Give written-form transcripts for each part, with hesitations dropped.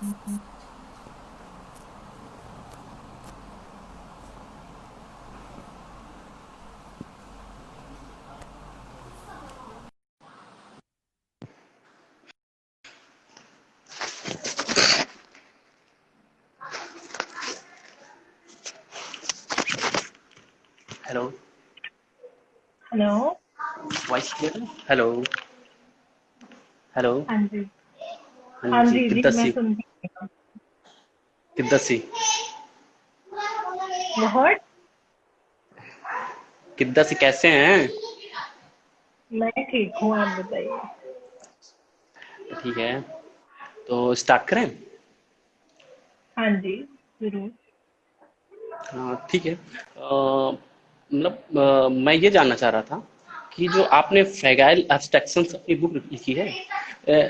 Hello. Hello. Voice clear है? Hello. Hello. हाँ जी। हाँ हाँ जी, जी जी, किद्दा मैं सी? सुन रही हूँ। किद्दा सी? बहुत। किद्दा सी कैसे हैं? मैं ठीक हूँ, आप बताइए। ठीक है, तो स्टार्ट करें? हाँ जी, जरूर। हाँ, ठीक है। मतलब मैं ये जानना चाह रहा था कि जो आपने फ्रैगाइल एब्स्ट्रैक्शंस अपनी बुक लिखी है,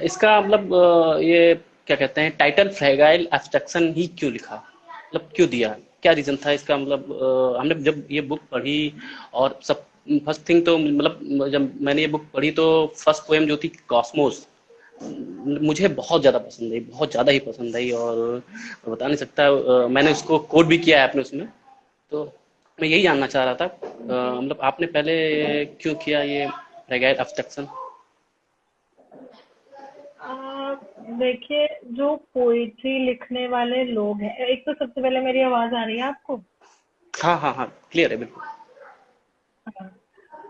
इसका मतलब ये क्या कहते हैं, टाइटल फ्रैगाइल एब्स्ट्रैक्शन ही क्यों लिखा, मतलब क्यों दिया, क्या रीजन था इसका? मतलब हमने जब ये बुक पढ़ी और सब, फर्स्ट थिंग तो मतलब जब मैंने ये बुक पढ़ी तो फर्स्ट पोएम जो थी कॉस्मोस, मुझे बहुत ज़्यादा पसंद आई, बहुत ज़्यादा ही पसंद आई। और मैं बता नहीं सकता, मैंने उसको कोड भी किया है आपने उसमें। तो मैं यही जानना चाह रहा था, मतलब आपने पहले क्यों किया ये फ्रैगाइल एब्स्ट्रैक्शन? आ, देखिए, जो पोइट्री लिखने वाले लोग हैं, एक तो सबसे पहले मेरी आवाज आ रही है आपको? हाँ हाँ हाँ, क्लियर है बिल्कुल। हाँ।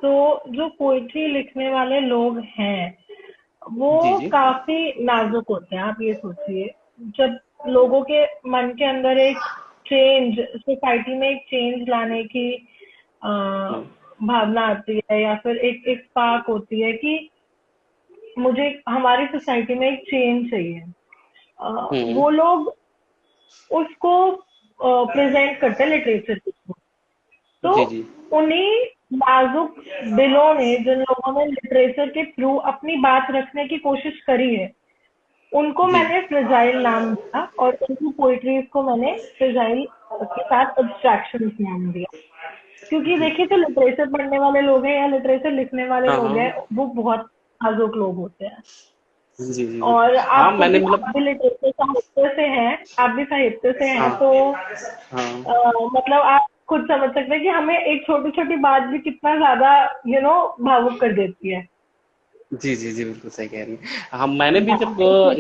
तो जो पोइट्री लिखने वाले लोग हैं, जी वो जी। काफी नाजुक होते हैं। आप ये सोचिए, जब लोगों के मन के अंदर एक चेंज, सोसाइटी में एक चेंज लाने की अ, हम्म भावना आती है, या फिर एक एक स्पार्क होती है कि मुझे हमारी सोसाइटी में एक चेंज चाहिए। हम्म। वो लोग उसको प्रेजेंट करते हैं लिटरेचर के थ्रू। तो जी जी। उन्हीं नाजुक दिलों ने, जिन लोगों ने लिटरेचर के थ्रू अपनी बात रखने की कोशिश करी है, उनको जी मैंने फ्रेजाइल नाम दिया, और उनकी पोइट्रीज को मैंने फ्रेजाइल के साथ एब्स्ट्रैक्शन नाम दिया। क्योंकि जी। देखिए, जो लिटरेचर पढ़ने वाले लोग हैं या लिटरेचर लिखने वाले हाँ लोग हाँ। हैं, वो बहुत नाजुक लोग होते हैं। जी जी जी। और हाँ आपको मैंने भी, मतलब, आप भी लिटरेचर साहित्य से हैं, आप भी साहित्य से हैं, हाँ तो हाँ। मतलब आप खुद समझ सकते हैं कि हमें एक छोटी छोटी बात भी कितना ज्यादा भावुक कर देती है। जी जी जी, बिल्कुल सही कह रही हैं। हम मैंने भी हाँ, जब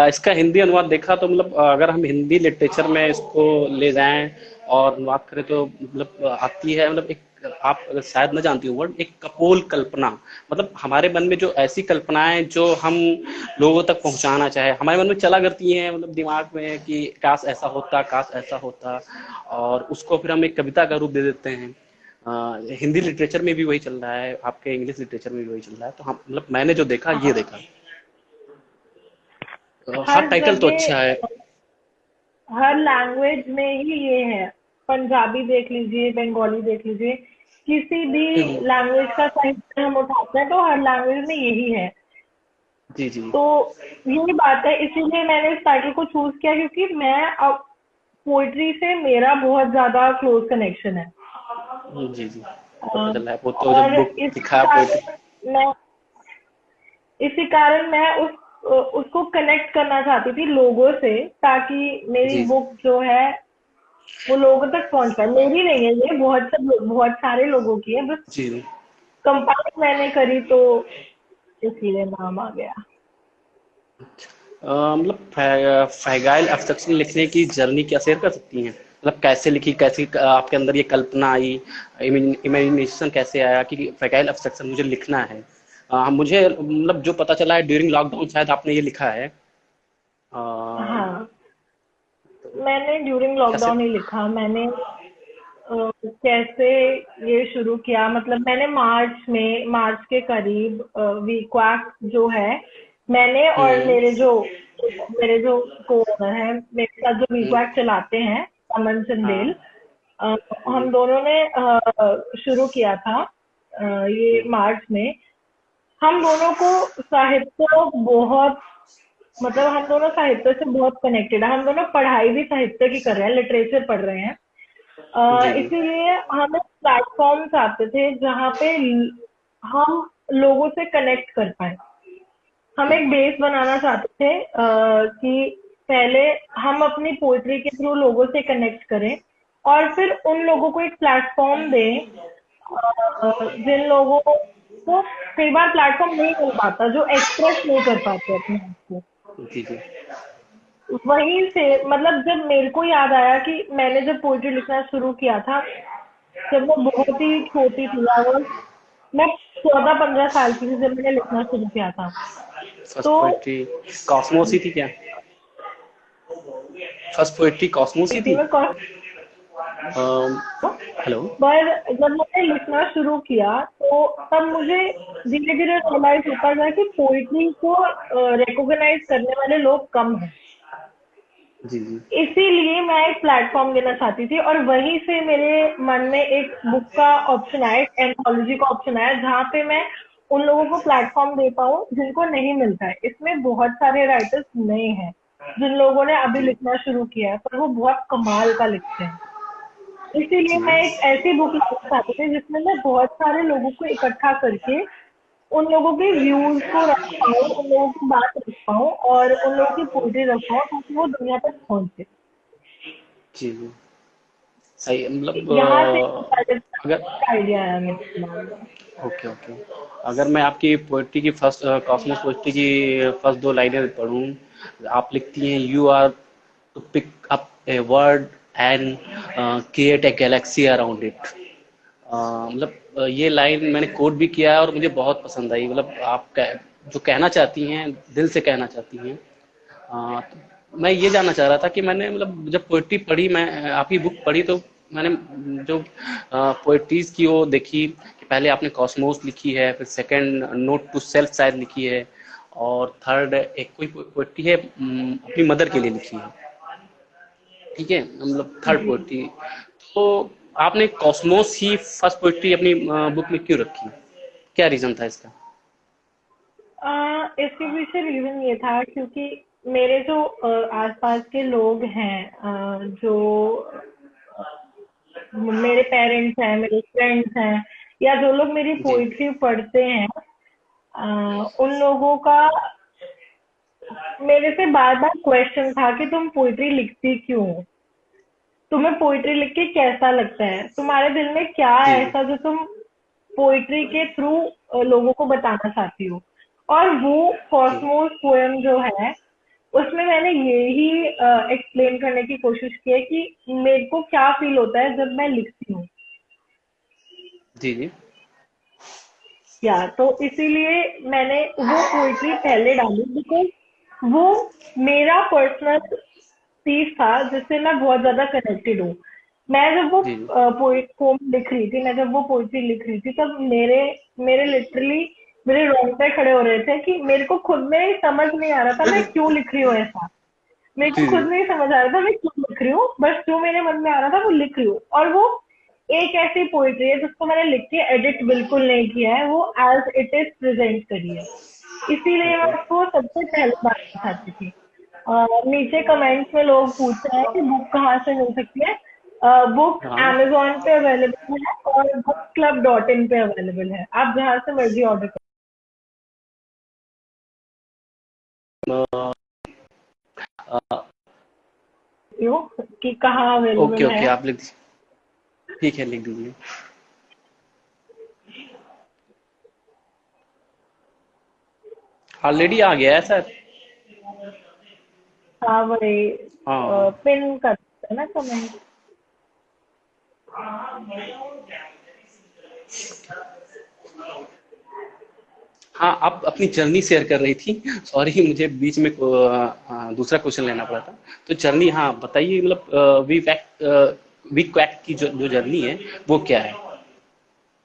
इसका हिंदी अनुवाद देखा तो मतलब अगर हम हिंदी लिटरेचर में इसको ले जाएं और अनुवाद करें तो मतलब आती है, मतलब एक, आप अगर शायद न जानती हो वर्ड, एक कपोल कल्पना। मतलब हमारे मन में जो ऐसी कल्पनाएं जो हम लोगों तक पहुंचाना चाहे, हमारे मन में चला करती हैं, मतलब दिमाग में कि काश ऐसा होता, काश ऐसा होता, और उसको फिर हम एक कविता का रूप दे देते हैं। हिंदी लिटरेचर में भी वही चल रहा है, आपके इंग्लिश लिटरेचर में भी वही चल रहा है। तो हम मतलब मैंने जो देखा ये देखा, हाँ हर टाइटल तो अच्छा है। जगह, हर लैंग्वेज में ही ये है। पंजाबी देख लीजिए, बंगाली देख लीजिए, किसी भी हम्म, लैंग्वेज का साहित्य हम उठाते हैं तो हर लैंग्वेज में यही है। जी जी। तो यही बात है, इसीलिए मैंने इस टाइटल को चूज किया, क्योंकि मैं अब पोइट्री से मेरा बहुत ज्यादा क्लोज कनेक्शन है। जी जी, अ, पता चल रहा है, वो तो जब और बुक लिखा पोइट्री। मैं इसी कारण मैं उसको कनेक्ट करना चाहती थी लोगों से, ताकि मेरी जी बुक जो है वो लोगों तक पहुंच पाए। मेरी नहीं है ये, बहुत सारे लोगों की है, बस जी जी। कंपाइल मैंने करी तो इसलिए नाम आ गया। मतलब फ्रैगाइल एब्स्ट्रैक्शन लिखने की जर्नी क्या शेयर कर सकती हैं? मतलब कैसे लिखी, कैसी आपके अंदर ये कल्पना आई, इमेजिनेशन कैसे आया कि फ्रैगाइल एब्स्ट्रैक्शन मुझे लिखना है? मुझे मतलब जो पता चला है ड्यूरिंग लॉकडाउन शायद आपने ये लिखा है। अ, हाँ, तो मैंने ड्यूरिंग कैसे? लॉकडाउन ही लिखा। मैंने कैसे ये शुरू किया, मतलब मैंने मार्च के करीब वीक्वाक जो है, मैंने और हम्म मेरे जो को ओनर है, मेरे साथ जो हम्म। वीक्वाक चलाते हैं, अमन हाँ। चंदेल, अ, जी। हम दोनों ने शुरू किया था ये हम्म, मार्च में। हम दोनों को साहित्य बहुत, मतलब हम दोनों साहित्य से बहुत कनेक्टेड है। हम दोनों पढ़ाई भी साहित्य की कर रहे हैं, लिटरेचर पढ़ रहे हैं। जी जी। इसीलिए हम एक प्लेटफॉर्म चाहते थे जहाँ पे हम लोगों से कनेक्ट कर पाए। हम एक बेस बनाना चाहते थे कि पहले हम अपनी पोइट्री के थ्रू लोगों से कनेक्ट करें और फिर उन लोगों को एक प्लेटफॉर्म दें, जिन लोगों को कई बार प्लेटफॉर्म नहीं मिल पाता, जो एक्सप्रेस नहीं कर पाते अपने आप को। जी जी वहीं से मतलब जब मेरे को याद आया कि मैंने जब पोइट्री लिखना शुरू किया था, जब मैं बहुत ही छोटी थी, मैं 14-15 साल की थी जब मैंने लिखना शुरू किया था। फर्स्ट तो पोएट्री कॉस्मोस ही थी क्या? फर्स्ट पोएट्री कॉस्मोस ही थी थी? मैं कौन अम, हेलो। पर जब मैंने लिखना शुरू किया तो तब मुझे धीरे धीरे रियलाइज होता गया कि पोइट्री को रिकॉग्नाइज करने वाले लोग कम हैं। जी जी इसीलिए मैं एक प्लेटफॉर्म देना चाहती थी और वहीं से मेरे मन में एक बुक का ऑप्शन आया, एक एंथोलॉजी का ऑप्शन आया, जहाँ पे मैं उन लोगों को प्लेटफॉर्म दे पाऊँ जिनको नहीं मिलता है। इसमें बहुत सारे राइटर्स नए हैं जिन लोगों ने अभी जी लिखना शुरू किया है, पर वो बहुत कमाल का लिखते हैं। इसीलिए जी मैं एक ऐसी बुक लिखना चाहती थी जिसमें मैं बहुत सारे लोगों को इकट्ठा करके उन लोगों के व्यूज को रख पाऊँ, उन लोगों की बात रख पाऊँ और उन लोगों की पोइट्री रख पाऊँ ताकि वो दुनिया तक पहुंचे। जी जी सही मतलब यहाँ से अगर आइडिया आया मेरे दिमाग में। ओके ओके अगर मैं आपकी पोइट्री की फर्स्ट कॉस्मोस पोइट्री की फर्स्ट दो लाइनें पढ़ूं, आप लिखती हैं you are to pick up a word and create a galaxy around it. मतलब ये लाइन मैंने कोट भी किया है और मुझे बहुत पसंद आई। मतलब आप जो कहना चाहती हैं दिल से कहना चाहती हैं। तो मैं ये जानना चाह रहा था कि मैंने मतलब जब पोइट्री पढ़ी, मैं आपकी बुक पढ़ी तो मैंने जो पोइट्रीज की वो देखी कि पहले आपने कॉस्मोस लिखी है, फिर सेकंड नोट टू सेल्फ शायद लिखी है, और थर्ड एक कोई पोइट्री है अपनी मदर के लिए लिखी है। ठीक है, मतलब थर्ड जी। पोइट्री। तो आपने कॉस्मोस ही फर्स्ट पोइट्री अपनी बुक में क्यों रखी? क्या रीजन था इसका? इसके पीछे रीजन ये था क्योंकि मेरे जो आसपास के लोग हैं, जो मेरे पेरेंट्स हैं, मेरे फ्रेंड्स हैं, या जो लोग मेरी जी पोइट्री पढ़ते हैं, उन लोगों का मेरे से बार बार क्वेश्चन था कि तुम पोइट्री लिखती क्यों हो? तुम्हें पोइट्री लिख के कैसा लगता है? तुम्हारे दिल में क्या है जी ऐसा जो तुम पोइट्री के थ्रू लोगों को बताना चाहती हो? और वो जी कॉस्मोस पोएम जो है, उसमें मैंने यही एक्सप्लेन करने की कोशिश की है कि मेरे को क्या फील होता है जब मैं लिखती हूँ। जी जी या तो इसीलिए मैंने वो पोइट्री पहले डाली, बिकॉज वो मेरा पर्सनल पीस था जिससे मैं बहुत ज्यादा कनेक्टेड हूँ। मैं जब वो जी जी पोइट पोम लिख रही थी, मैं जब वो पोइट्री लिख रही थी, तब मेरे मेरे लिटरली मेरे रोंगटे खड़े हो रहे थे कि मेरे को खुद में समझ नहीं आ रहा था मैं क्यों लिख रही हूँ ऐसा। मेरे को जी खुद जी नहीं समझ आ रहा था मैं क्यों लिख रही हूँ, बस जो मेरे मन में आ रहा था वो लिख रही हूँ। और वो एक ऐसी पोइट्री है जिसको मैंने लिख के एडिट बिल्कुल नहीं किया है, वो एज इट इज प्रेजेंट करी है। इसीलिए मैं ओके उसको सबसे पहले बात चाहती थी। नीचे कमेंट्स में लोग पूछ रहे हैं कि बुक कहाँ से मिल सकती है। बुक हाँ अमेजोन पे अवेलेबल है और bookclub.in पे अवेलेबल है, आप जहाँ से मर्जी ऑर्डर कर सकती हो कि कहाँ ओके अवेलेबल ओके है। आप लिख दीजिए। ठीक है, लिख दीजिए। ऑलरेडी आ गया है सर। हाँ, वही हाँ पिन कर सकते हैं ना कमेंट। हाँ, आप अपनी जर्नी शेयर कर रही थी। सॉरी, मुझे बीच में दूसरा क्वेश्चन लेना पड़ा था। तो जर्नी, हाँ बताइए, मतलब वी क्वैक की जो जर्नी है वो क्या है,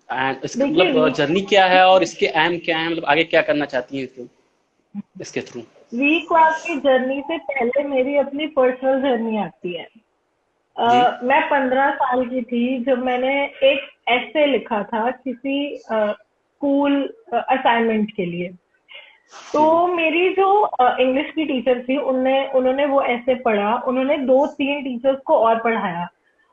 एंड इसका देखिए, मतलब जर्नी क्या है और इसके एम क्या है, मतलब आगे क्या करना चाहती हैं इसके थ्रू? वीक वाक की जर्नी से पहले मेरी अपनी पर्सनल जर्नी आती है। जी मैं 15 साल की थी जब मैंने एक ऐसे लिखा था किसी स्कूल असाइनमेंट के लिए। तो जी मेरी जो इंग्लिश की टीचर थी, उनने उन्होंने वो ऐसे पढ़ा, उन्होंने 2-3 टीचर्स को और पढ़ाया,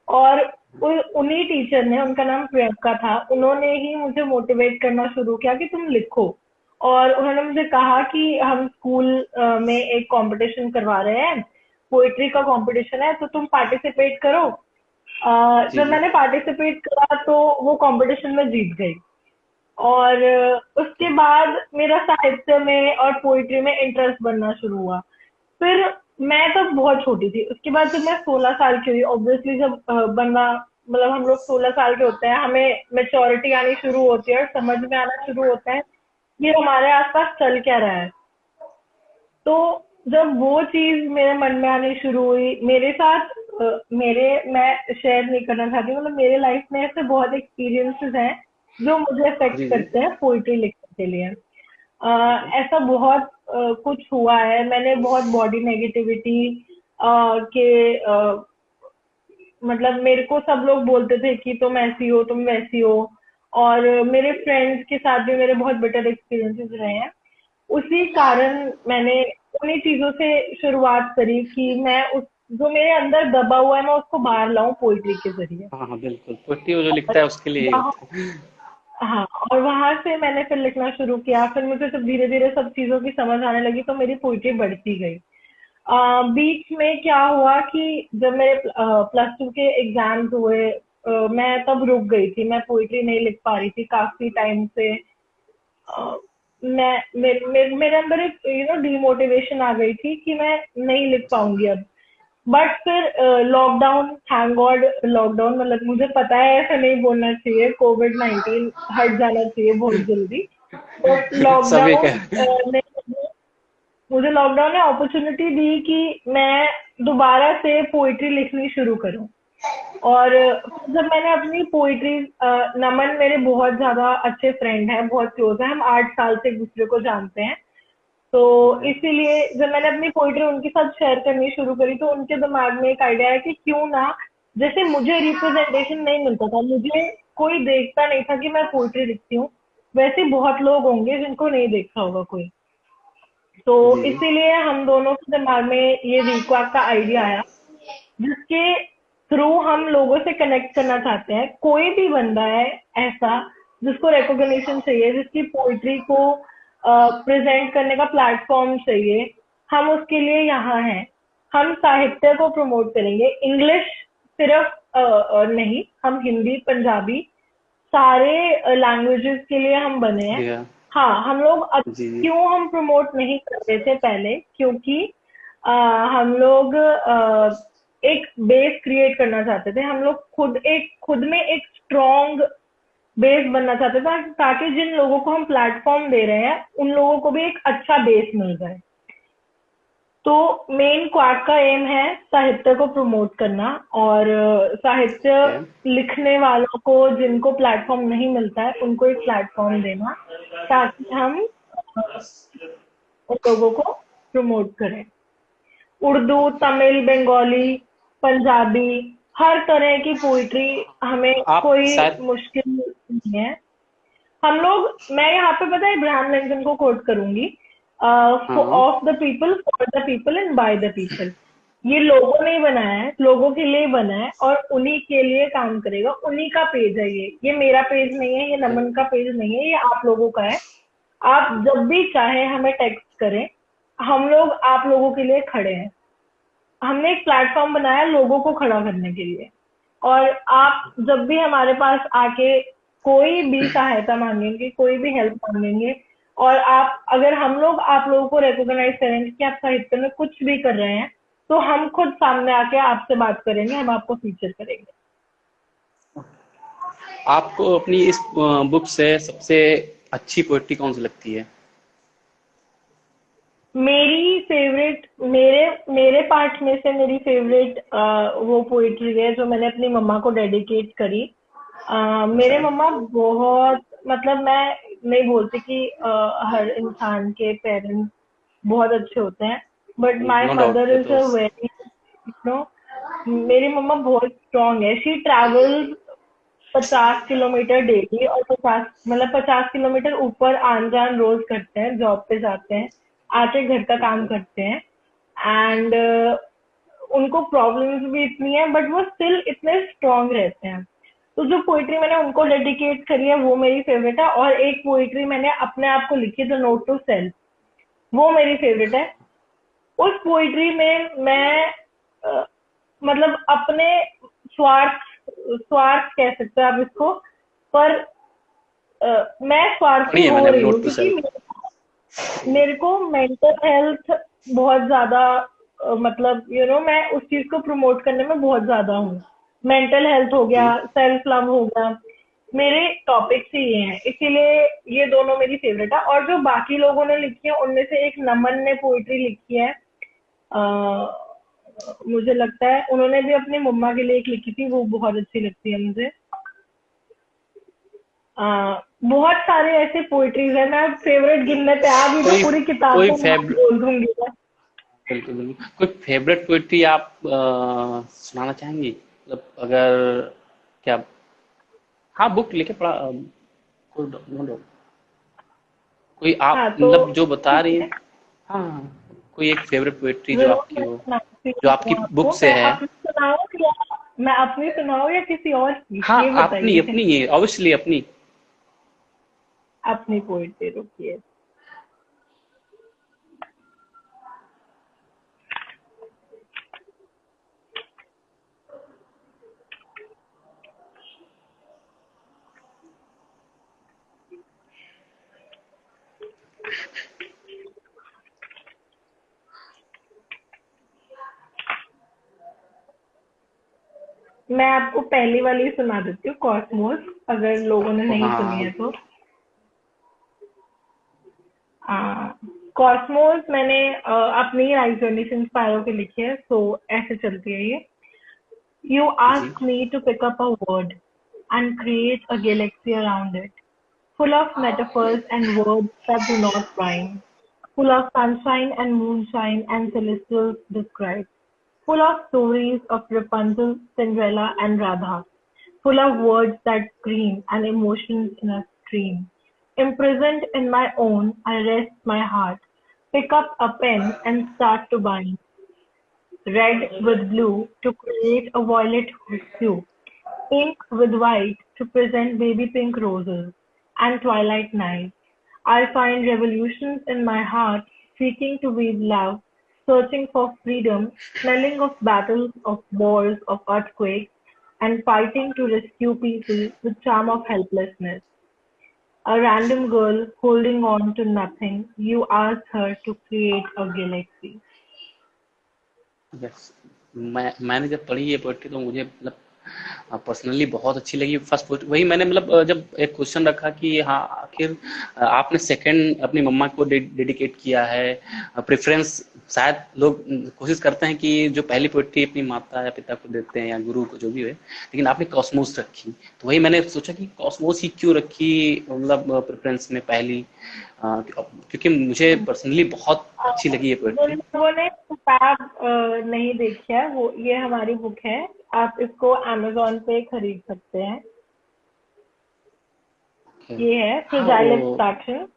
और उन्हीं टीचर ने, उनका नाम प्रियंका था, उन्होंने ही मुझे मोटिवेट करना शुरू किया कि तुम लिखो। और उन्होंने मुझे कहा कि हम स्कूल में एक कंपटीशन करवा रहे हैं, पोइट्री का कंपटीशन है तो तुम पार्टिसिपेट करो। जी जब जी। मैंने पार्टिसिपेट करा तो वो कंपटीशन में जीत गई। और उसके बाद मेरा साहित्य में और पोइट्री में इंटरेस्ट बनना शुरू हुआ। फिर मैं तब बहुत छोटी थी। उसके बाद जब मैं 16 साल की हुई, ऑब्वियसली जब बनना मतलब हम लोग 16 साल के होते हैं, हमें मेच्योरिटी आनी शुरू होती है और समझ में आना शुरू होता है कि हमारे आसपास चल क्या रहा है। तो जब वो चीज मेरे मन में आनी शुरू हुई मेरे साथ, मेरे मैं शेयर नहीं करना चाहती, मतलब मेरे लाइफ में ऐसे बहुत एक्सपीरियंसेस हैं जो मुझे अफेक्ट जी जी। करते हैं पोइट्री लिखने के लिए। ऐसा बहुत कुछ हुआ है। मैंने बहुत बॉडी नेगेटिविटी के मतलब मेरे को सब लोग बोलते थे कि तुम ऐसी हो तुम वैसी हो। और मेरे फ्रेंड्स के साथ भी मेरे बहुत बेटर एक्सपीरियंसेस रहे हैं। उसी कारण मैंने उन्हीं चीजों से शुरुआत करी कि मैं उस जो मेरे अंदर दबा हुआ है मैं उसको बाहर लाऊं पोइट्री के जरिए। हाँ हाँ बिल्कुल, पोइट्री वो जो और लिखता है उसके लिए ही वहाँ होता है। हाँ, और वहां से मैंने फिर लिखना शुरू किया। फिर मुझे जब धीरे धीरे सब चीजों की समझ आने लगी तो मेरी पोइट्री बढ़ती गई। बीच में क्या हुआ कि जब मेरे +2 के एग्जाम्स हुए, मैं तब रुक गई थी। मैं पोइट्री नहीं लिख पा रही थी काफी टाइम से। अ, मेरे अंदर एक डिमोटिवेशन आ गई थी कि मैं नहीं लिख पाऊंगी अब। बट फिर लॉकडाउन, थैंक गॉड लॉकडाउन, मतलब मुझे पता है ऐसा नहीं बोलना चाहिए, कोविड-19 हट जाना चाहिए बहुत जल्दी। बट सभी का। लॉकडाउन ने मुझे लॉकडाउन ने अपॉर्चुनिटी दी कि मैं दोबारा से पोइट्री लिखनी शुरू करूं। और जब मैंने अपनी पोइट्री, नमन मेरे बहुत ज्यादा अच्छे फ्रेंड हैं, बहुत क्लोज है, हम 8 साल से एक दूसरे को जानते हैं। तो ठीक है। इसीलिए जब मैंने अपनी पोइट्री उनके साथ शेयर करनी शुरू करी तो उनके दिमाग में एक आइडिया है कि क्यों ना, जैसे मुझे रिप्रेजेंटेशन नहीं मिलता था, मुझे कोई देखता नहीं था कि मैं पोइट्री लिखती हूँ, वैसे बहुत लोग होंगे जिनको नहीं देखा होगा कोई। तो जी जी। इसीलिए हम दोनों के दिमाग में ये रीक्वाक का आइडिया आया, जिसके थ्रू हम लोगों से कनेक्ट करना चाहते हैं। कोई भी बंदा है ऐसा जिसको रिकॉग्निशन चाहिए, जिसकी पोइट्री को प्रेजेंट करने का प्लेटफॉर्म चाहिए, हम उसके लिए यहाँ हैं। हम साहित्य को प्रमोट करेंगे, इंग्लिश सिर्फ नहीं, हम हिंदी पंजाबी सारे लैंग्वेजेस के लिए हम बने हैं। या। हाँ, हम लोग अब जी जी। क्यों हम प्रमोट नहीं कर रहे थे पहले, क्योंकि हम लोग एक बेस क्रिएट करना चाहते थे। हम लोग खुद में एक स्ट्रॉन्ग बेस बनना चाहते थे ताकि जिन लोगों को हम प्लेटफॉर्म दे रहे हैं उन लोगों को भी एक अच्छा बेस मिल जाए। तो मेन क्वाक का एम है साहित्य को प्रमोट करना, और साहित्य ठीक है। लिखने वालों को जिनको प्लेटफॉर्म नहीं मिलता है उनको एक प्लेटफॉर्म देना, ताकि हम उन लोगों को प्रमोट करें। उर्दू, ओके। तमिल, बंगाली, पंजाबी, हर तरह की पोइट्री, हमें आप कोई शायद। मुश्किल नहीं है। हम लोग, मैं यहाँ पे पता है इब्राहिम लिंकन को कोट करूंगी, हाँ। Of the people, for the people and by the people. ये लोगों ने ही बनाया है, लोगों के लिए बना है और उन्हीं के लिए काम करेगा। उन्हीं का पेज है ये मेरा पेज नहीं है, ये नमन का पेज नहीं है, ये आप लोगों का है। आप जब भी चाहें हमें टेक्स्ट करें, हम लोग आप लोगों के लिए खड़े हैं। हमने एक प्लेटफॉर्म बनाया लोगों को खड़ा करने के लिए। और आप जब भी हमारे पास आके कोई भी सहायता मांगेंगे, कोई भी हेल्प मांगेंगे, और आप अगर हम लोग आप लोगों को रिकॉग्नाइज करेंगे कि आप साहित्य में कुछ भी कर रहे हैं, तो हम खुद सामने आके आपसे बात करेंगे, हम आपको फीचर करेंगे। आपको अपनी इस बुक से सबसे अच्छी पोइट्री कौन सी लगती है? मेरी फेवरेट, मेरे मेरे पार्ट में से मेरी फेवरेट वो पोइट्री है जो मैंने अपनी मम्मा को डेडिकेट करी। अच्छा। मेरे मम्मा बहुत, मतलब मैं नहीं बोलती कि हर इंसान के पेरेंट्स बहुत अच्छे होते हैं, but my no doubt, mother वो इज तो। अ वेरी, नो, मेरी मम्मा बहुत स्ट्रांग है। शी ट्रैवल्स 50 किलोमीटर डेली, और 50 किलोमीटर ऊपर आन जान रोज करते हैं, जॉब पे जाते हैं, आके घर का ठीक काम है। करते हैं। एंड उनको प्रॉब्लम्स भी इतनी है बट वो स्टिल इतने स्ट्रांग रहते हैं। तो जो पोइट्री मैंने उनको डेडिकेट करी है वो मेरी फेवरेट है। और एक पोइट्री मैंने अपने आप को लिखी, द नोट टू सेल्फ, वो मेरी फेवरेट है। उस पोइट्री में मैं मतलब अपने स्वार्थ स्वार्थ कह सकते हैं आप इसको, पर मैं स्वार्थी पढ़ी है हो मैंने, रही हूँ नोट टू क्योंकि सेल्फ। मेरे को मेंटल हेल्थ बहुत ज्यादा मतलब मैं उस चीज को प्रमोट करने में बहुत ज्यादा हूँ। मेंटल हेल्थ हो गया, जी सेल्फ लव हो गया, मेरे टॉपिक्स ही ये हैं, इसीलिए ये दोनों मेरी फेवरेट है। और जो बाकी लोगों ने लिखी है उनमें से एक नमन ने पोइट्री लिखी है, मुझे लगता है उन्होंने भी अपनी मम्मा के लिए एक लिखी थी, वो बहुत अच्छी लगती है मुझे। बहुत सारे ऐसे पोइट्रीज है, मैं फेवरेट गिनने पे आ गई तो कोई पूरी किताब कोई का नाम फेवरेट, बोल दूंगी मैं। बिल्कुल बिल्कुल, कोई फेवरेट पोइट्री आप सुनाना चाहेंगी, मतलब अगर, क्या, हाँ बुक लेके पढ़ा, कोई नो डाउट, कोई हाँ आप तो मतलब जो बता ठीक रही है, हैं, हाँ हाँ, कोई एक फेवरेट पोइट्री जो जरूर आपकी मैं हो, सुनाती जो हूँ आपकी बुक आपको। से है। मैं अपनी सुनाऊँ या किसी और की, हाँ ये अपनी बताइए। अपनी है, ऑब्वियसली अपनी। अपनी पोइट्री रुकिए। मैं आपको पहली वाली सुना देती हूँ, कॉस्मोस, अगर लोगों ने हाँ नहीं हाँ सुनी हाँ, है तो। कॉस्मोस मैंने अपनी राइजर्नी से इंस्पायर होकर लिखी है, तो ऐसे चलती है ये। You जी ask me to pick up a word and create a galaxy around it, full of metaphors and words that do not rhyme, full of sunshine and moonshine and celestials described, full of stories of Rapunzel, Cinderella, and Radha, full of words that scream and emotions in a stream. Imprisoned in my own, I rest my heart, pick up a pen and start to bind red with blue to create a violet hue, pink with white to present baby pink roses, and twilight nights. I find revolutions in my heart, seeking to weave love, searching for freedom, smelling of battles, of wars, of earthquakes, and fighting to rescue people with charm of helplessness. A random girl holding on to nothing, you ask her to create a galaxy. Yes. मैंने जब पढ़ी ये poetry तो मुझे मतलब personally बहुत अच्छी लगी। फर्स्ट पोइट्री वही मैंने मतलब जब एक क्वेश्चन रखा कि हाँ आखिर आपने सेकंड अपनी मम्मा को डेडिकेट किया है, प्रेफरेंस शायद लोग कोशिश करते हैं कि जो पहली पोइट्री अपनी माता या पिता को देते हैं या गुरु को जो भी है, लेकिन आपने कॉस्मोस रखी, तो वही मैंने सोचा कि कॉस्मोस ही क्यों रखी, मतलब प्रेफरेंस में पहली, क्योंकि मुझे पर्सनली बहुत अच्छी लगी ये जिन पोइट्री। लोगों ने किताब नहीं देखी है, वो ये हमारी बुक है, आप इसको अमेज़न पे खरीद सकते हैं। ये है हाँ वो, फ्रेजाइल एब्स्ट्रैक्शन।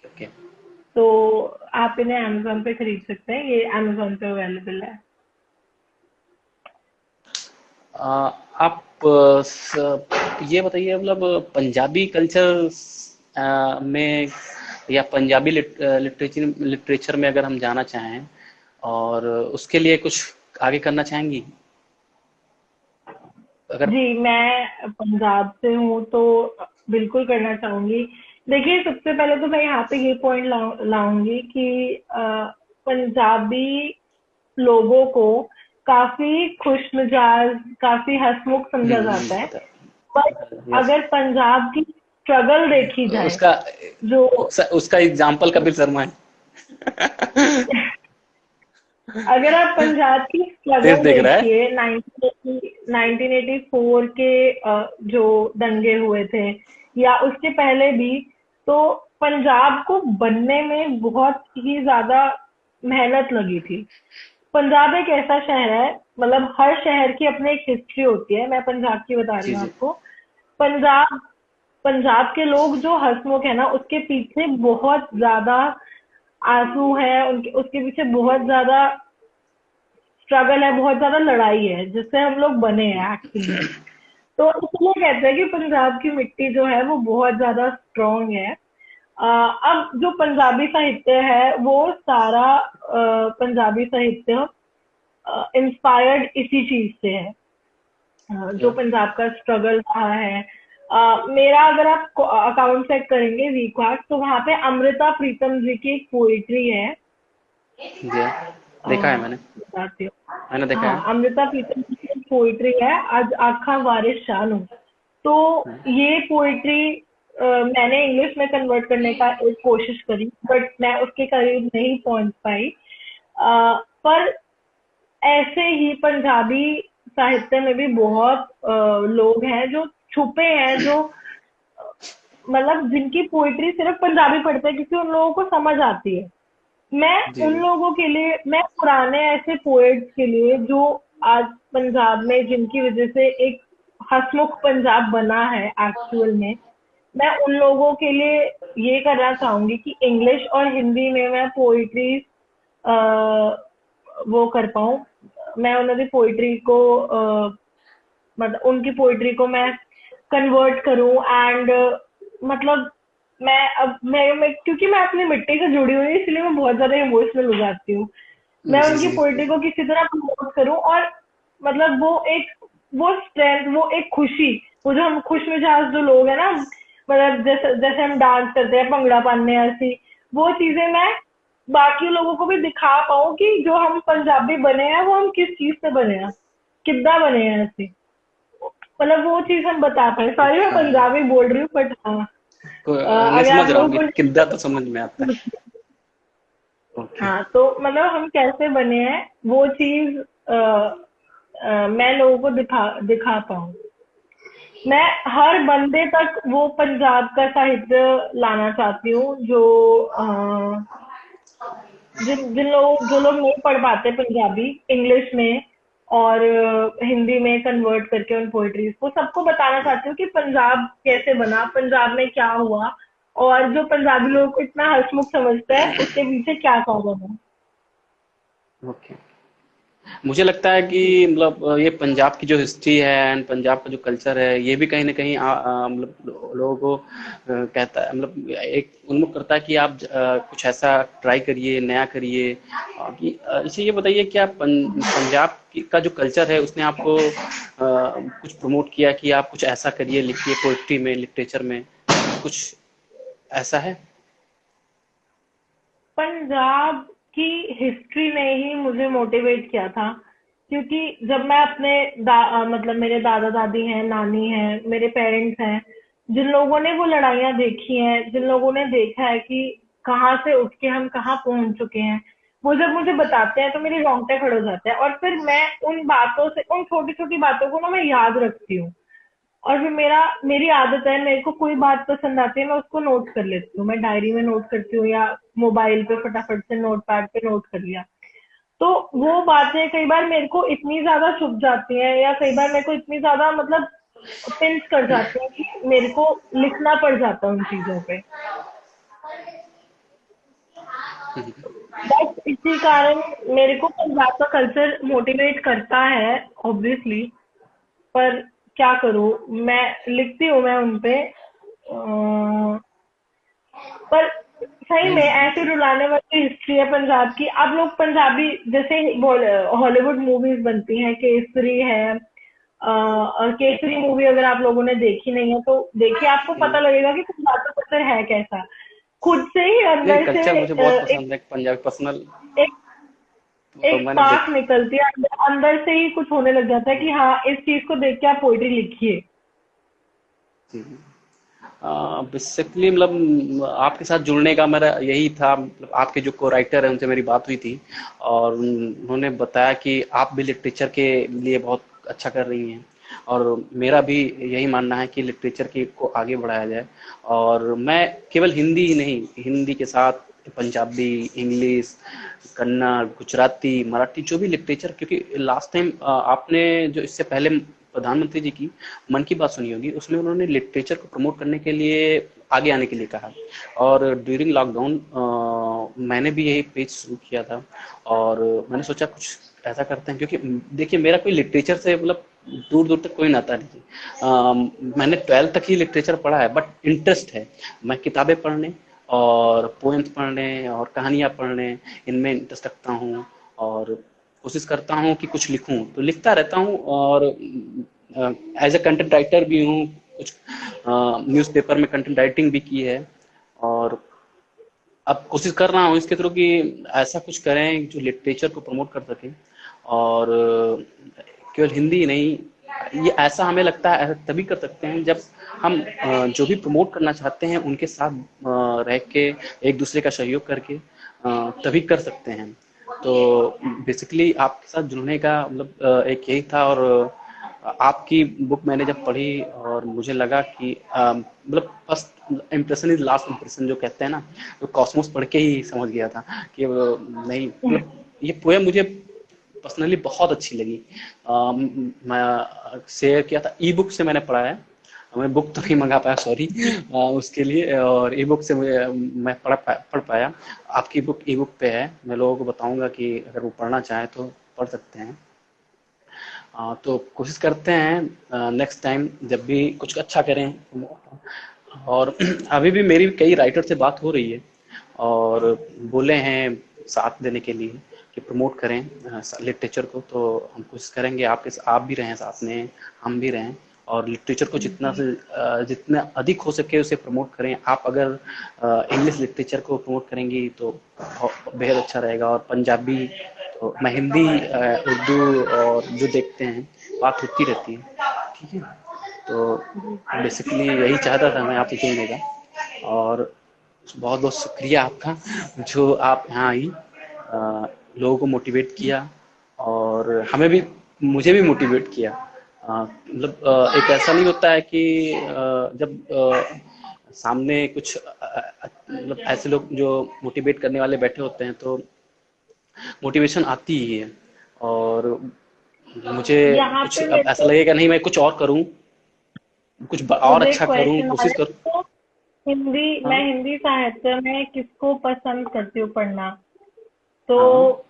ओके। तो आप इन्हें अमेज़न पे खरीद सकते हैं, ये अमेज़न पे अवेलेबल है। आप ये बताइए, मतलब पंजाबी कल्चर में या पंजाबी लिटरेचर लिटरेचर में अगर हम जाना चाहें, और उसके लिए कुछ आगे करना चाहेंगी, अगर। जी, मैं पंजाब से हूँ तो बिल्कुल करना चाहूंगी। देखिए, सबसे पहले तो मैं यहाँ पे ये पॉइंट लाऊंगी कि पंजाबी लोगों को काफी खुशमिजाज, काफी हंसमुख समझा जाता है। पता पर है, यस। अगर पंजाब की स्ट्रगल देखी जाए, उसका जो उसका एग्जाम्पल कपिल शर्मा है। अगर आप पंजाब की देश स्ट्रगल देख रहा है। देखिए, 1984 के जो दंगे हुए थे या उसके पहले भी, तो पंजाब को बनने में बहुत ही ज्यादा मेहनत लगी थी। पंजाब एक ऐसा शहर है, मतलब हर शहर की अपनी एक हिस्ट्री होती है, मैं पंजाब की बता रही जी हूँ जी। आपको। पंजाब पंजाब के लोग जो हंसमुख है ना, उसके पीछे बहुत ज्यादा आंसू है, उनके उसके पीछे बहुत ज्यादा स्ट्रगल है, बहुत ज्यादा लड़ाई है, जिससे हम लोग बने हैं एक्चुअली। तो इसलिए कहते हैं कि पंजाब की मिट्टी जो है वो बहुत ज्यादा स्ट्रांग है। अब जो पंजाबी साहित्य है वो सारा पंजाबी साहित्य इंस्पायर्ड इसी चीज से है, जो क्या? पंजाब का स्ट्रगल रहा है। मेरा अगर आप अकाउंट चेक करेंगे वीकवार्ड, तो वहां पे अमृता प्रीतम जी की एक पोइट्री है। जी देखा है मैंने। बताती हूँ। मैंने देखा हाँ, है। अमृता प्रीतम जी की पोइट्री है, आज आखा वारिस शानू। तो ये पोइट्री मैंने इंग्लिश में कन्वर्ट करने का एक कोशिश करी, बट मैं उसके करीब नहीं पहुंच पाई। पर ऐसे ही पंजाबी साहित्य में भी बहुत लोग हैं जो छुपे हैं, जो मतलब जिनकी पोइट्री सिर्फ पंजाबी पढ़ते हैं क्योंकि उन लोगों को समझ आती है। मैं जी उन जी। लोगों के लिए, मैं पुराने ऐसे पोएट्स के लिए जो आज पंजाब में, जिनकी वजह से एक हसमुख पंजाब बना है एक्चुअल में, मैं उन लोगों के लिए ये करना चाहूंगी कि इंग्लिश और हिंदी में मैं पोइट्री वो कर पाऊँ। मैं उन्होंने पोइट्री को मतलब उनकी पोइट्री को मैं कन्वर्ट करूं एंड मतलब मैं क्योंकि मैं अपनी मिट्टी से जुड़ी हुई हूँ, इसलिए मैं बहुत ज्यादा इमोशनल हो जाती हूँ। मैं जी उनकी जी। पोइट्री को किसी तरह प्रमोट करूं और मतलब वो स्ट्रेंथ, वो एक खुशी, वो जो हम खुश मिजाज जो लोग हैं ना, मतलब जैसे जैसे हम डांस करते हैं, भंगड़ा पाने ऐसी, वो चीजें मैं बाकी लोगों को भी दिखा पाऊं कि जो हम पंजाबी बने हैं वो हम किस चीज से बने हैं, किद्दां बने हैं ऐसे, मतलब वो चीज हम बता पाए। सॉरी मैं हाँ हाँ। पंजाबी बोल रही हूँ, बट हाँ, नहीं अगर समझ आप रहा हूँ कि लोगों किद्दा तो समझ में आता को, है। ओके। हाँ, तो मतलब हम कैसे बने हैं वो चीज मैं लोगों को दिखा दिखा पाऊँ। मैं हर बंदे तक वो पंजाब का साहित्य लाना चाहती हूँ जो जिन जिन लोग जो लोग नहीं पढ़ पाते पंजाबी इंग्लिश में और हिंदी में कन्वर्ट करके उन पोइट्रीज को, सबको बताना चाहती हूँ कि पंजाब कैसे बना, पंजाब में क्या हुआ, और जो पंजाबी लोगों को इतना हंसमुख समझता है उसके पीछे क्या कारण है। ओके। मुझे लगता है कि मतलब ये पंजाब की जो हिस्ट्री है एंड पंजाब का जो कल्चर है ये भी कहीं ना कहीं मतलब लोगों को कहता है, मतलब एक उन्मुख करता है कि आप कुछ ऐसा ट्राई करिए, नया करिए। इसे ये बताइए कि आप पंजाब का जो कल्चर है उसने आपको कुछ प्रमोट किया कि आप कुछ ऐसा करिए, लिखिए पोइट्री में, लिटरेचर में, कुछ ऐसा है? पंजाब की हिस्ट्री ने ही मुझे मोटिवेट किया था, क्योंकि जब मैं अपने मतलब मेरे दादा दादी हैं, नानी हैं, मेरे पेरेंट्स हैं, जिन लोगों ने वो लड़ाइयाँ देखी हैं, जिन लोगों ने देखा है कि कहाँ से उठ के हम कहाँ पहुंच चुके हैं, वो जब मुझे बताते हैं तो मेरे रोंगटे खड़े हो जाते हैं, और फिर मैं उन बातों से, उन छोटी छोटी बातों को ना मैं याद रखती हूँ। और फिर मेरी आदत है, मेरे को कोई बात पसंद आती है मैं उसको नोट कर लेती हूँ, मैं डायरी में नोट करती हूँ या मोबाइल पे फटाफट से नोट पैड पे नोट कर लिया। तो वो बातें कई बार मेरे को इतनी ज्यादा चुभ जाती हैं, या कई बार मेरे को इतनी ज्यादा मतलब पिंच कर जाती हैं कि मेरे को लिखना पड़ जाता है उन चीजों पे। बस इसी कारण मेरे को पंजाब का कल्चर मोटिवेट करता है ऑब्वियसली। पर क्या करूँ, मैं लिखती हूँ मैं उनपे, पर सही में ऐसे रुलाने वाली हिस्ट्री है पंजाब की। आप लोग पंजाबी जैसे हॉलीवुड मूवीज बनती हैं, केसरी है, और केसरी मूवी अगर आप लोगों ने देखी नहीं है तो देखिए, आपको पता लगेगा कि पंजाब का कल्चर है कैसा। खुद से ही नहीं, अंदर से कल्चर मुझे बहुत एक पसंद है पंजाबी पर्सनल। एक तो एक मैंने स्पार्क देख निकलती है अंदर से ही, कुछ होने लग जाता है कि हाँ इस चीज को देख के आप पोइट्री लिखिए। बेसिकली मतलब आपके साथ जुड़ने का मेरा यही था, मतलब आपके जो को राइटर है उनसे मेरी बात हुई थी और उन्होंने बताया कि आप भी लिटरेचर के लिए बहुत अच्छा कर रही हैं और मेरा भी यही मानना है कि लिटरेचर की को आगे बढ़ाया जाए। और मैं केवल हिंदी ही नहीं, हिंदी के साथ पंजाबी, इंग्लिश, कन्नड़, गुजराती, मराठी, जो भी लिटरेचर, क्योंकि लास्ट टाइम आपने जो इससे पहले प्रधानमंत्री जी की मन की बात सुनी होगी, उसमें उन्होंने लिटरेचर को प्रमोट करने के लिए आगे आने के लिए कहा। और ड्यूरिंग लॉकडाउन मैंने भी यही पेज शुरू किया था और मैंने सोचा कुछ ऐसा करते हैं, क्योंकि देखिए मेरा कोई लिटरेचर से मतलब दूर दूर तक कोई नाता नहीं है। मैंने 12th तक ही लिटरेचर पढ़ा है, बट इंटरेस्ट है मैं किताबें पढ़ने और पोएम्स पढ़ने और कहानियाँ पढ़ने, इनमें इंटरेस्ट रखता हूँ। और कोशिश करता हूँ कि कुछ लिखूँ, तो लिखता रहता हूँ। और एज ए कंटेंट राइटर भी हूँ, कुछ न्यूज़पेपर में कंटेंट राइटिंग भी की है। और अब कोशिश कर रहा हूँ इसके थ्रू कि ऐसा कुछ करें जो लिटरेचर को प्रमोट कर सके। और केवल हिंदी ही नहीं, ये ऐसा हमें लगता है ऐसा तभी कर सकते हैं जब हम जो भी प्रमोट करना चाहते हैं उनके साथ रह के, एक दूसरे का सहयोग करके तभी कर सकते हैं। तो बेसिकली आपके साथ जुड़ने का मतलब एक यही था। और आपकी बुक मैंने जब पढ़ी और मुझे लगा कि मतलब first impression is last impression जो कहते हैं ना, तो कॉस्मोस पढ़ के ही समझ गया था कि नहीं मतलब ये पोएम मुझे पर्सनली बहुत अच्छी लगी। मैं शेयर किया था, ई बुक से मैंने पढ़ा है, मैं बुक तो नहीं मंगा पाया, सॉरी उसके लिए। और ई बुक से मैं पढ़ पाया। आपकी बुक ई बुक पे है, मैं लोगों को बताऊंगा कि अगर वो पढ़ना चाहें तो पढ़ सकते हैं। तो कोशिश करते हैं नेक्स्ट टाइम जब भी कुछ अच्छा करें। और अभी भी मेरी कई राइटर से बात हो रही है और बोले हैं साथ देने के लिए कि प्रमोट करें लिटरेचर को। तो हम कोशिश करेंगे आपके आप भी रहें साथ में, हम भी रहें। और लिटरेचर को जितना जी। से जितना अधिक हो सके उसे प्रमोट करें। आप अगर इंग्लिश लिटरेचर को प्रमोट करेंगी तो बेहद अच्छा रहेगा। और पंजाबी, तो मैं हिंदी उर्दू और जो देखते हैं बात होती रहती है, ठीक है। तो जी। बेसिकली यही चाहता था मैं आपसे जुड़ने का। और बहुत बहुत शुक्रिया आपका जो आप यहाँ आई, लोगों को मोटिवेट किया और हमें भी, मुझे भी मोटिवेट किया। मतलब एक ऐसा नहीं होता है कि जब सामने कुछ मतलब ऐसे लोग जो मोटिवेट करने वाले बैठे होते हैं तो मोटिवेशन आती ही है। और मुझे यहाँ कुछ पे अब मेरे ऐसा को लगेगा नहीं मैं कुछ और करूं, कुछ और मुझे एक अच्छा करूं, क्वेश्चन आ कोशिश रहा करूं। है, तो मैं हाँ हिंदी साहित्य में किसको पसंद करती हूँ पढ़ना? तो हाँ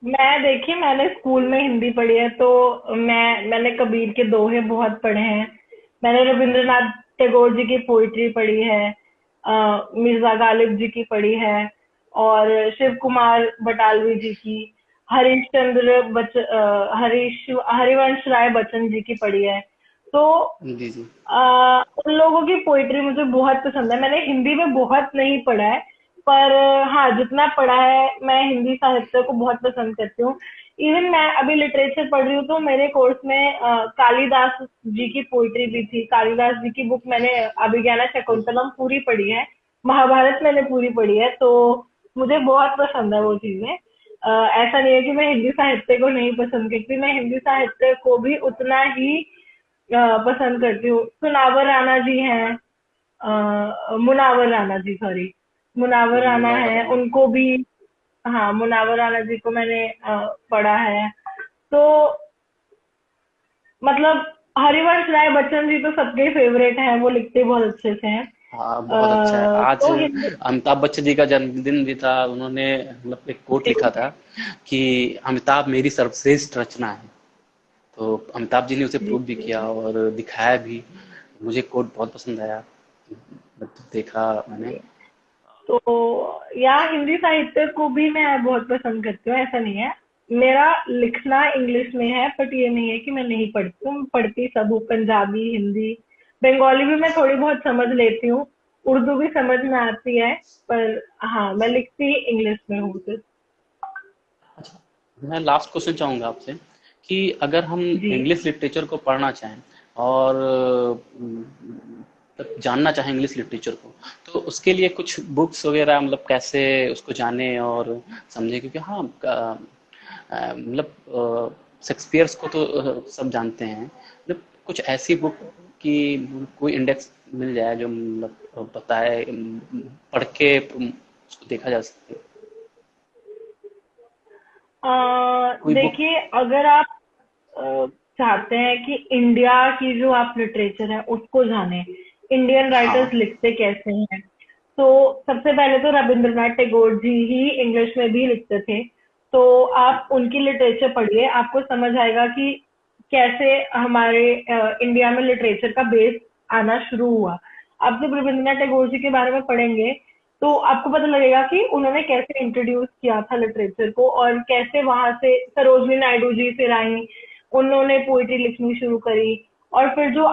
मैं, देखिए, मैंने स्कूल में हिंदी पढ़ी है, तो मैंने कबीर के दोहे बहुत पढ़े हैं। मैंने रविंद्रनाथ टैगोर जी की पोइट्री पढ़ी है, मिर्जा गालिब जी की पढ़ी है, और शिव कुमार बटालवी जी की, हरिवंश राय बच्चन जी की पढ़ी है। तो जी जी। उन लोगों की पोइट्री मुझे बहुत पसंद है। मैंने हिंदी में बहुत नहीं पढ़ा है, पर हाँ, जितना पढ़ा है, मैं हिंदी साहित्य को बहुत पसंद करती हूँ। इवन मैं अभी लिटरेचर पढ़ रही हूँ, तो मेरे कोर्स में कालिदास जी की पोइट्री भी थी। कालिदास जी की बुक मैंने अभिज्ञान शकुंतलम पूरी पढ़ी है, महाभारत मैंने पूरी पढ़ी है, तो मुझे बहुत पसंद है वो चीजें। ऐसा नहीं है कि मैं हिंदी साहित्य को नहीं पसंद करती, मैं हिंदी साहित्य को भी उतना ही पसंद करती हूँ। सुनावर राणा जी हैं, मुनावर राणा जी, सॉरी, मुनावर राणा मुनव्वर है, राणा। उनको भी, हाँ, मुनावर राणा जी को मैंने पढ़ा है। तो मतलब हरिवंश राय बच्चन जी तो सबके फेवरेट हैं, वो लिखते बहुत अच्छे से हैं। हाँ बहुत अच्छा है। आज तो हिंदी, अमिताभ बच्चन जी का जन्मदिन भी था, उन्होंने मतलब एक कोट लिखा था कि अमिताभ मेरी सर्वश्रेष्ठ रचना है। तो अमिताभ जी ने उसे जी, प्रूव भी किया और दिखाया भी। मुझे कोट बहुत पसंद आया, मतलब देखा मैंने। जी। तो या हिंदी साहित्य को भी मैं बहुत पसंद करती हूँ, ऐसा नहीं है। मेरा लिखना इंग्लिश में है, बट ये नहीं है कि मैं नहीं पढ़ती हूँ, मैं पढ़ती सब हूँ, पंजाबी, हिंदी, बंगाली भी मैं थोड़ी बहुत समझ लेती हूँ, उर्दू भी समझ में आती है, पर हाँ, मैं लिखती इंग्लिश में हूँ सिर्फ। अच्छा, मैं लास्ट क्वेश्चन चाहूंगा आपसे कि अगर हम जी। इंग्लिश लिटरेचर को पढ़ना चाहें और जानना चाहें इंग्लिश लिटरेचर को, तो उसके लिए कुछ बुक्स वगैरह मतलब कैसे उसको जाने और समझें। क्योंकि हाँ मतलब शेक्सपियर्स को तो सब जानते हैं, मतलब कुछ ऐसी बुक की कोई इंडेक्स मिल जाए जो मतलब बताए, पढ़ के उसको देखा जा सके, कोई बुक। देखिए, अगर आप चाहते हैं कि इंडिया की जो आप लिटरेचर है उसको जाने, इंडियन राइटर्स हाँ लिखते कैसे हैं, तो सबसे पहले तो रविंद्रनाथ टैगोर जी ही इंग्लिश में भी लिखते थे। तो आप उनकी लिटरेचर पढ़िए, आपको समझ आएगा कि कैसे हमारे इंडिया में लिटरेचर का बेस आना शुरू हुआ। आप जब रविंद्रनाथ टैगोर जी के बारे में पढ़ेंगे, तो आपको पता लगेगा कि उन्होंने कैसे इंट्रोड्यूस किया था लिटरेचर को और कैसे वहां से सरोजनी नायडू जी फिर आई, उन्होंने पोइट्री लिखनी शुरू करी और फिर जो